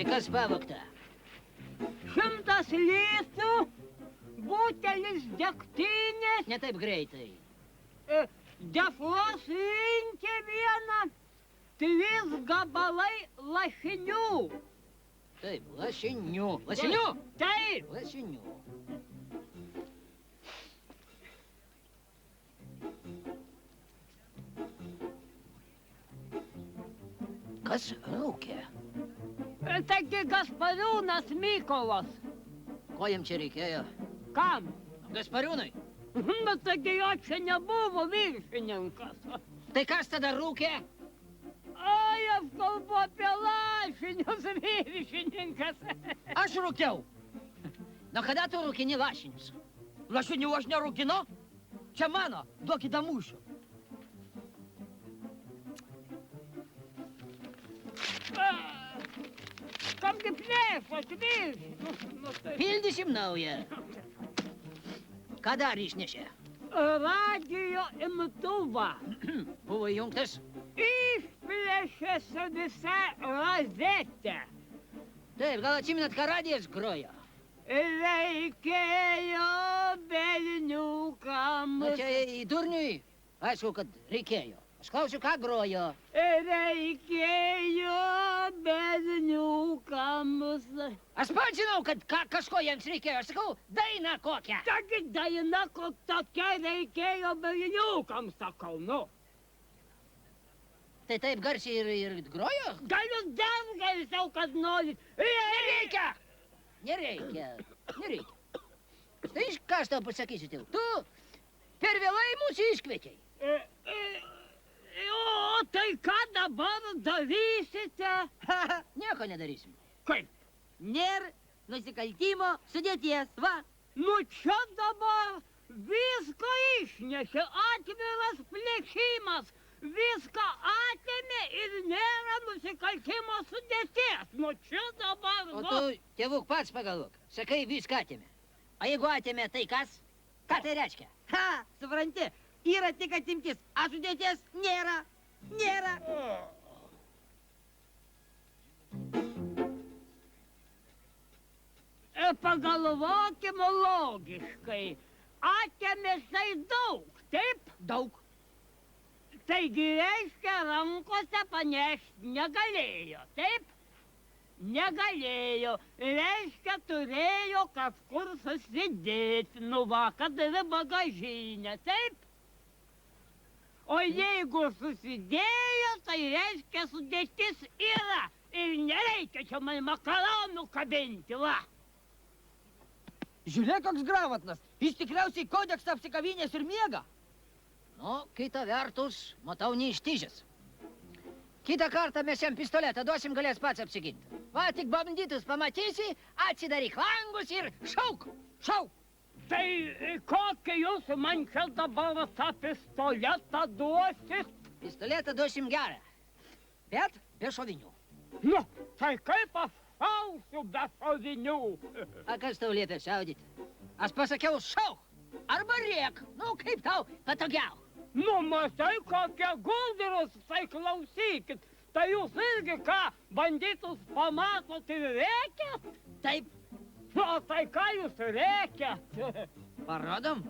Tai kas pavogta? 100 lysų, butelis degtinės, Ne taip greitai. dešros rinkė vieną, 3 gabalai lašinių. Taip, lašinių. Lašinių? Taip. Lašinių. Kas rūkė? Taigi Gaspariūnas Mykolas. Ko jam čia reikėjo? Kam? Gaspariūnui? Bet taigi jo čia nebuvo viršininkas. Tai kas tada rūkė? Ai, aš kalbu apie lašinius viršininkas. Aš rūkiau. Na kada tu rūkini lašinius? Lašinių aš nerūkinu. Čia mano, duokite mūšių. Kamgi plėšas viršinius. Pildysim naują. Ką dar išnešė? Radio imtuvą. Buvo įjungtas? Išplėšė su visa rozetė. Taip, gal atsiminat, ką radijas grojo? Reikėjo berniukams. Na čia į durniui? Aišku, kad reikėjo. Aš klausiu, ką grojo? Reikėjo berniukams. Aš pats žinau, kad kažko jiems reikėjo. Aš sakau, dainą kokią. Taigi daina tokia reikėjo berniukams, sakau, nu. Tai taip garsiai ir grojo? Galiu dar garsiau, kad norit. Nereikia! Nereikia. Štai ką aš tau pasakysiu, tėvų. Tu per vėlai mūsų iškvietei. O tai ką dabar darysite? Nieko nedarysim. Kaip? Nėr nusikaltimo sudėties, va. Nu čia dabar viską išnešė, atviras plėšimas. Viską atėmė ir nėra nusikaltimo sudėties. Nu čia dabar... O tu, tėvuk, pats pagalvok. Sakai, viską atėmė. O jeigu atėmė, tai kas? Ką tai reiškia? Ha, supranti, yra tik atimtis, o sudėties nėra. Nėra. Pagalvokim logiškai. Atėmė tai daug, taip? Daug. Taigi reiškia, rankose panešti negalėjo, taip? Negalėjo. Reiškia, turėjo kažkur susidėti, nu va, kad yra bagažinė, taip? O jeigu susidėjo, tai reiškia, sudėtis yra. Ir nereikia čia man makaronų kabinti, va. Žiūrėk, koks gravatnas. Jis tikriausiai kodeksą apsikavinės ir miega. Nu, kita vertus, matau, neištižęs. Kitą kartą mes jam pistoletą duosim, galės pats apsiginti. Va, tik bandytus pamatysi, atsidaryk langus ir šauk, šauk. Tai kokį jūs man čia dabar tą pistoletą duosit? Pistoletą duosim gerą, bet be šovinių. Nu, tai kaip aš šausiu be šovinių? A kas tau liepė šaudyti? Aš pasakiau šauk, arba rėk, nu kaip tau patogiau. Nu, matai, kokie gudrus, tai klausykit. Tai jūs irgi ką, bandytus pamatot ir rėkiat? Taip. O tai ką jūs rėkiat? Parodom?